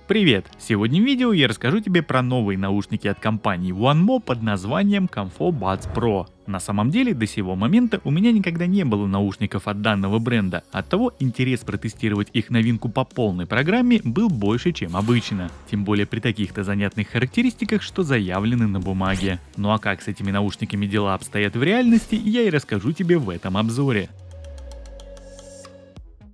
Привет! Сегодня в видео я расскажу тебе про новые наушники от компании OneMo под названием Comfort Buds Pro. На самом деле, до сего момента у меня никогда не было наушников от данного бренда, оттого интерес протестировать их новинку по полной программе был больше, чем обычно. Тем более при таких-то занятных характеристиках, что заявлены на бумаге. Ну а как с этими наушниками дела обстоят в реальности, я и расскажу тебе в этом обзоре.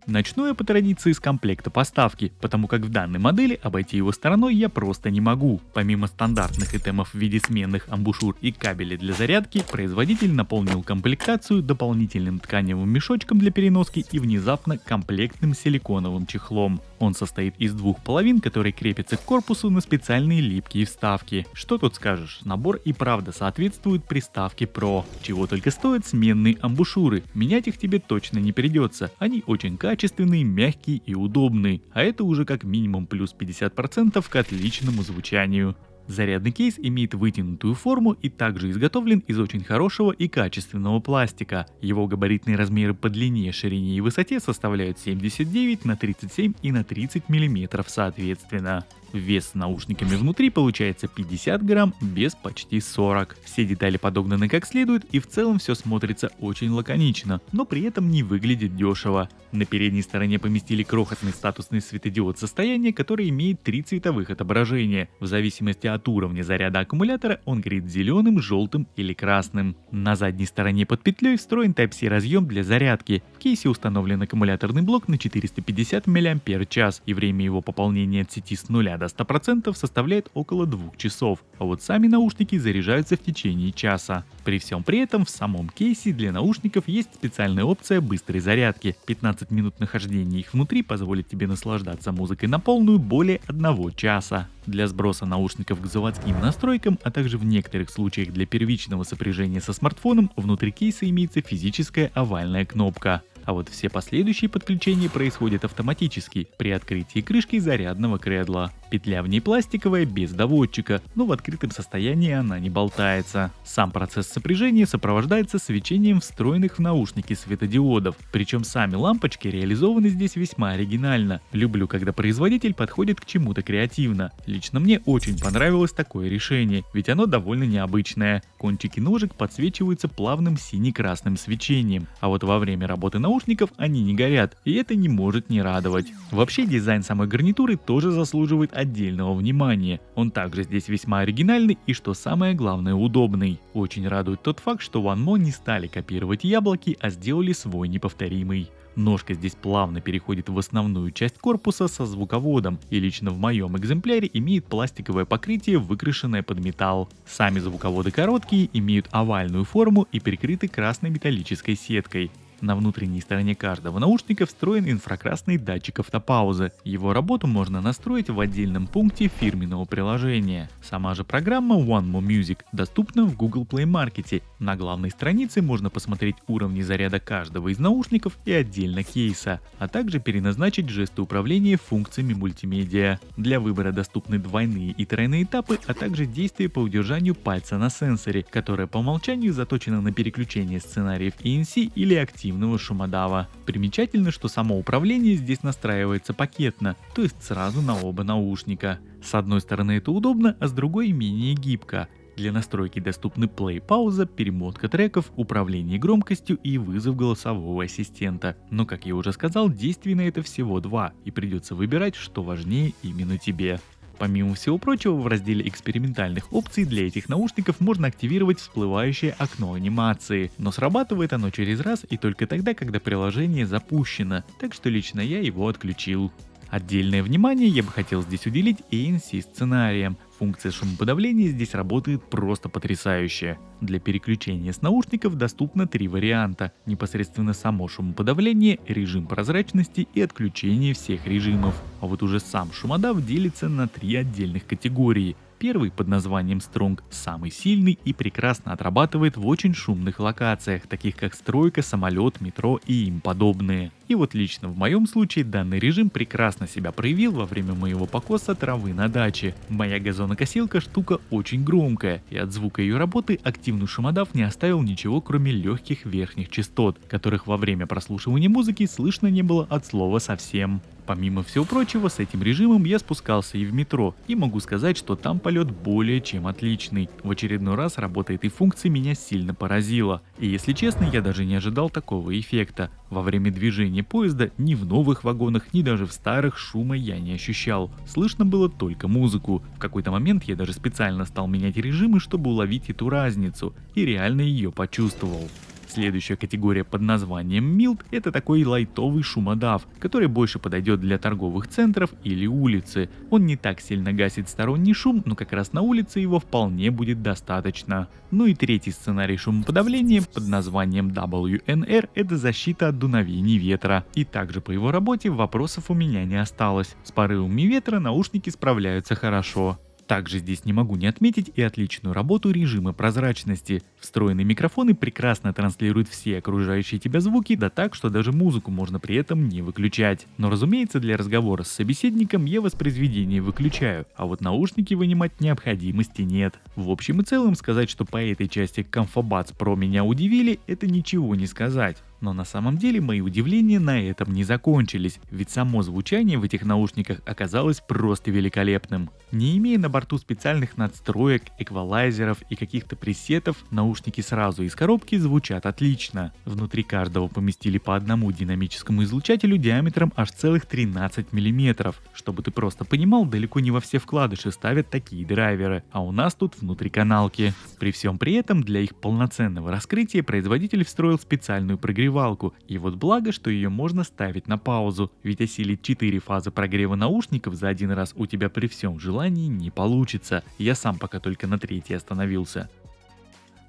Начну я по традиции с комплекта поставки, потому как в данной модели обойти его стороной я просто не могу. Помимо стандартных итемов в виде сменных амбушюр и кабелей для зарядки, производитель наполнил комплектацию дополнительным тканевым мешочком для переноски и внезапно комплектным силиконовым чехлом. Он состоит из двух половин, которые крепятся к корпусу на специальные липкие вставки. Что тут скажешь, набор и правда соответствует приставке Pro. Чего только стоят сменные амбушюры, менять их тебе точно не придется, они очень качественные, мягкие и удобные, а это уже как минимум плюс 50% к отличному звучанию. Зарядный кейс имеет вытянутую форму и также изготовлен из очень хорошего и качественного пластика. Его габаритные размеры по длине, ширине и высоте составляют 79 на 37 и на 30 мм соответственно. Вес с наушниками внутри получается 50 грамм, вес почти 40. Все детали подогнаны как следует и в целом все смотрится очень лаконично, но при этом не выглядит дешево. На передней стороне поместили крохотный статусный светодиод состояния, который имеет 3 цветовых отображения. В зависимости от уровня заряда аккумулятора он горит зеленым, желтым или красным. На задней стороне под петлей встроен Type-C разъем для зарядки. В кейсе установлен аккумуляторный блок на 450 мАч и время его пополнения от сети с 0 до 100% составляет около 2 часов, а вот сами наушники заряжаются в течение часа. При всем при этом в самом кейсе для наушников есть специальная опция быстрой зарядки. 15 минут нахождения их внутри позволит тебе наслаждаться музыкой на полную более 1 часа. Для сброса наушников к заводским настройкам, а также в некоторых случаях для первичного сопряжения со смартфоном, внутри кейса имеется физическая овальная кнопка. А вот все последующие подключения происходят автоматически при открытии крышки зарядного кредла. Петля в ней пластиковая, без доводчика, но в открытом состоянии она не болтается. Сам процесс сопряжения сопровождается свечением встроенных в наушники светодиодов, причем сами лампочки реализованы здесь весьма оригинально. Люблю, когда производитель подходит к чему-то креативно. Лично мне очень понравилось такое решение, ведь оно довольно необычное. Кончики ножек подсвечиваются плавным сине-красным свечением, а вот во время работы наушников они не горят, и это не может не радовать. Вообще дизайн самой гарнитуры тоже заслуживает отдельного внимания. Он также здесь весьма оригинальный и, что самое главное, удобный. Очень радует тот факт, что OneMo не стали копировать яблоки, а сделали свой неповторимый. Ножка здесь плавно переходит в основную часть корпуса со звуководом и лично в моем экземпляре имеет пластиковое покрытие, выкрашенное под металл. Сами звуководы короткие, имеют овальную форму и прикрыты красной металлической сеткой. На внутренней стороне каждого наушника встроен инфракрасный датчик автопаузы. Его работу можно настроить в отдельном пункте фирменного приложения. Сама же программа OneMo Music доступна в Google Play Market. На главной странице можно посмотреть уровни заряда каждого из наушников и отдельно кейса, а также переназначить жесты управления функциями мультимедиа. Для выбора доступны двойные и тройные этапы, а также действия по удержанию пальца на сенсоре, которое по умолчанию заточено на переключение сценариев ANC или активного шумодава. Примечательно, что само управление здесь настраивается пакетно, то есть сразу на оба наушника. С одной стороны это удобно, а с другой менее гибко. Для настройки доступны плей-пауза, перемотка треков, управление громкостью и вызов голосового ассистента. Но, как я уже сказал, действий на это всего 2, и придется выбирать, что важнее именно тебе. Помимо всего прочего, в разделе экспериментальных опций для этих наушников можно активировать всплывающее окно анимации, но срабатывает оно через раз и только тогда, когда приложение запущено, так что лично я его отключил. Отдельное внимание я бы хотел здесь уделить ANC сценариям. Функция шумоподавления здесь работает просто потрясающе. Для переключения с наушников доступно 3 варианта. Непосредственно само шумоподавление, режим прозрачности и отключение всех режимов. А вот уже сам шумодав делится на 3 отдельных категории. Первый под названием Strong самый сильный и прекрасно отрабатывает в очень шумных локациях, таких как стройка, самолет, метро и им подобные. И вот лично в моем случае данный режим прекрасно себя проявил во время моего покоса травы на даче. Моя газонокосилка штука очень громкая, и от звука ее работы активный шумодав не оставил ничего, кроме легких верхних частот, которых во время прослушивания музыки слышно не было от слова совсем. Помимо всего прочего, с этим режимом я спускался и в метро, и могу сказать, что там полет более чем отличный. В очередной раз работа этой функции меня сильно поразила, и если честно, я даже не ожидал такого эффекта. Во время движения поезда ни в новых вагонах, ни даже в старых шума я не ощущал. Слышно было только музыку. В какой-то момент я даже специально стал менять режимы, чтобы уловить эту разницу, и реально ее почувствовал. Следующая категория под названием Mild — это такой лайтовый шумодав, который больше подойдет для торговых центров или улицы. Он не так сильно гасит сторонний шум, но как раз на улице его вполне будет достаточно. Ну и третий сценарий шумоподавления под названием WNR — это защита от дуновений ветра. И также по его работе вопросов у меня не осталось. С порывами ветра наушники справляются хорошо. Также здесь не могу не отметить и отличную работу режима прозрачности. Встроенные микрофоны прекрасно транслируют все окружающие тебя звуки, да так, что даже музыку можно при этом не выключать. Но разумеется, для разговора с собеседником я воспроизведение выключаю, а вот наушники вынимать необходимости нет. В общем и целом сказать, что по этой части Comfobuds Pro меня удивили, это ничего не сказать. Но на самом деле мои удивления на этом не закончились, ведь само звучание в этих наушниках оказалось просто великолепным. Не имея на борту специальных надстроек, эквалайзеров и каких-то пресетов, наушники сразу из коробки звучат отлично. Внутри каждого поместили по одному динамическому излучателю диаметром аж целых 13 мм. Чтобы ты просто понимал, далеко не во все вкладыши ставят такие драйверы, а у нас тут внутриканалки. При всем при этом для их полноценного раскрытия производитель встроил специальную прогревалку. И вот благо, что ее можно ставить на паузу, ведь осилить 4 фазы прогрева наушников за один раз у тебя при всем желании не получится. Я сам пока только на 3-й остановился.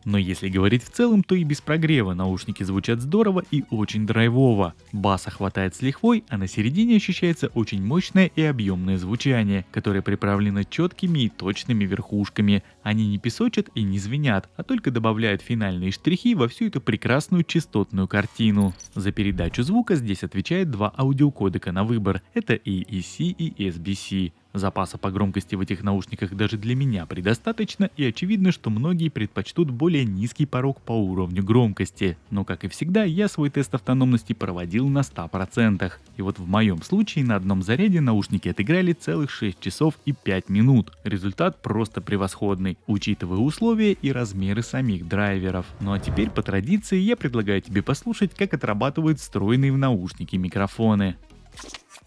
Но если говорить в целом, то и без прогрева наушники звучат здорово и очень драйвово. Баса хватает с лихвой, а на середине ощущается очень мощное и объемное звучание, которое приправлено четкими и точными верхушками. Они не песочат и не звенят, а только добавляют финальные штрихи во всю эту прекрасную частотную картину. За передачу звука здесь отвечает 2 аудиокодека на выбор. Это AEC и SBC. Запаса по громкости в этих наушниках даже для меня предостаточно, и очевидно, что многие предпочтут более низкий порог по уровню громкости. Но как и всегда, я свой тест автономности проводил на 100%. И вот в моем случае на одном заряде наушники отыграли целых 6 часов и 5 минут. Результат просто превосходный, учитывая условия и размеры самих драйверов. Ну а теперь по традиции я предлагаю тебе послушать, как отрабатывают встроенные в наушники микрофоны.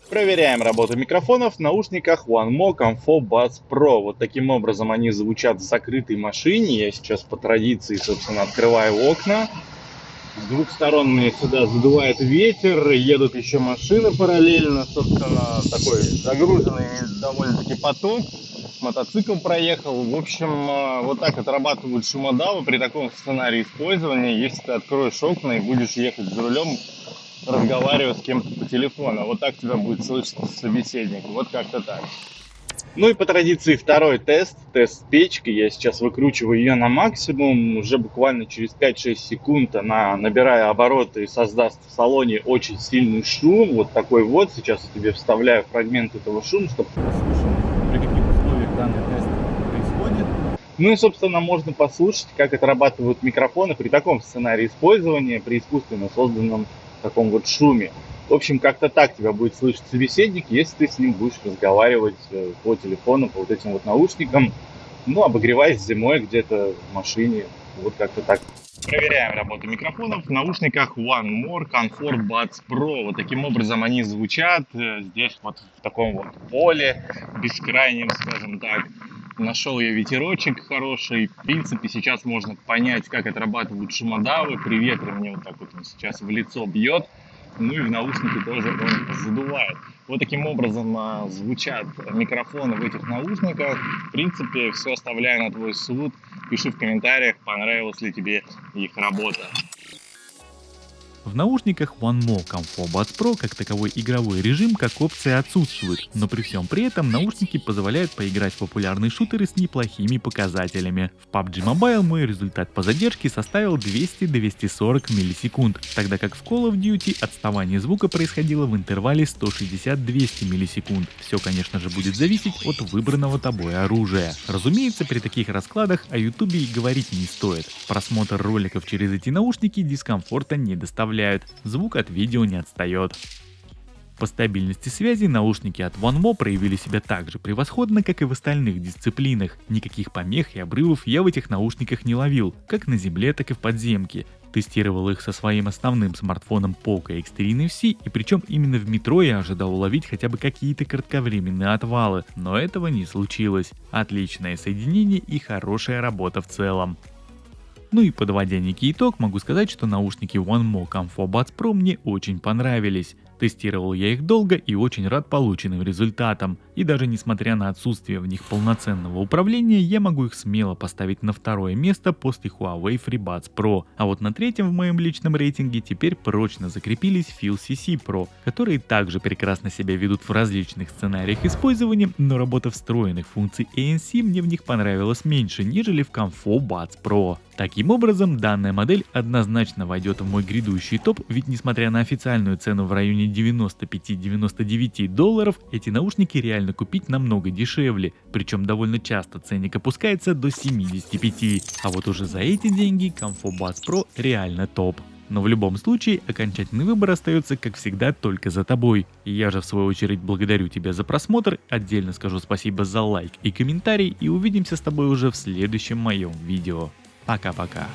Проверяем работу микрофонов в наушниках OneMore Comfobuds Pro. Вот таким образом они звучат в закрытой машине. Я сейчас по традиции, собственно, открываю окна. С двух сторон мне сюда задувает ветер, едут еще машины параллельно, собственно, такой загруженный довольно-таки поток. Мотоцикл проехал. В общем, вот так отрабатывают шумодавы при таком сценарии использования. Если ты откроешь окна и будешь ехать за рулем, разговаривать с кем-то по телефону, вот так тебя будет слышать собеседник, вот как-то так. Ну и по традиции второй тест печки. Я сейчас выкручиваю ее на максимум, уже буквально через 5-6 секунд она, набирая обороты, создаст в салоне очень сильный шум, вот такой вот. Сейчас я тебе вставляю фрагмент этого шума, чтобы послушать, при каких условиях данный тест происходит. Ну и, собственно, можно послушать, как отрабатывают микрофоны при таком сценарии использования, при искусственно созданном таком вот шуме. В общем, как-то так тебя будет слышать собеседник, если ты с ним будешь разговаривать по телефону, по вот этим вот наушникам, ну, обогреваясь зимой где-то в машине, вот как-то так. Проверяем работу микрофонов в наушниках OneMore Comfobuds Pro. Вот таким образом они звучат здесь вот в таком вот поле бескрайнем, скажем так. Нашел я ветерочек хороший. В принципе, сейчас можно понять, как отрабатывают шумодавы. При ветре мне вот так вот он сейчас в лицо бьет. Ну и в наушники тоже он задувает. Вот таким образом звучат микрофоны в этих наушниках. В принципе, все оставляю на твой суд. Пиши в комментариях, понравилась ли тебе их работа. В наушниках OneMo Comfort Buds Pro как таковой игровой режим как опция отсутствует, но при всем при этом наушники позволяют поиграть в популярные шутеры с неплохими показателями. В PUBG Mobile мой результат по задержке составил 200-240 миллисекунд, тогда как в Call of Duty отставание звука происходило в интервале 160-200 миллисекунд. Все, конечно же, будет зависеть от выбранного тобой оружия. Разумеется, при таких раскладах о YouTube и говорить не стоит. Просмотр роликов через эти наушники дискомфорта не доставляют, звук от видео не отстает. По стабильности связи наушники от OneMo проявили себя так же превосходно, как и в остальных дисциплинах. Никаких помех и обрывов я в этих наушниках не ловил, как на земле, так и в подземке. Тестировал их со своим основным смартфоном Poco X3 NFC, и причем именно в метро я ожидал уловить хотя бы какие-то кратковременные отвалы, но этого не случилось. Отличное соединение и хорошая работа в целом. Ну и подводя некий итог, могу сказать, что наушники OneMo Comfort Buds Pro мне очень понравились. Тестировал я их долго и очень рад полученным результатам. И даже несмотря на отсутствие в них полноценного управления, я могу их смело поставить на второе место после Huawei FreeBuds Pro. А вот на третьем в моем личном рейтинге теперь прочно закрепились Feel CC Pro, которые также прекрасно себя ведут в различных сценариях использования, но работа встроенных функций ANC мне в них понравилась меньше, нежели в Comfort Buds Pro. Таким образом, данная модель однозначно войдет в мой грядущий топ, ведь несмотря на официальную цену в районе $95-99, эти наушники реально купить намного дешевле, причем довольно часто ценник опускается до 75, а вот уже за эти деньги Comfort Buds Pro реально топ. Но в любом случае, окончательный выбор остается, как всегда, только за тобой. И я же в свою очередь благодарю тебя за просмотр, отдельно скажу спасибо за лайк и комментарий, и увидимся с тобой уже в следующем моем видео. Пока-пока.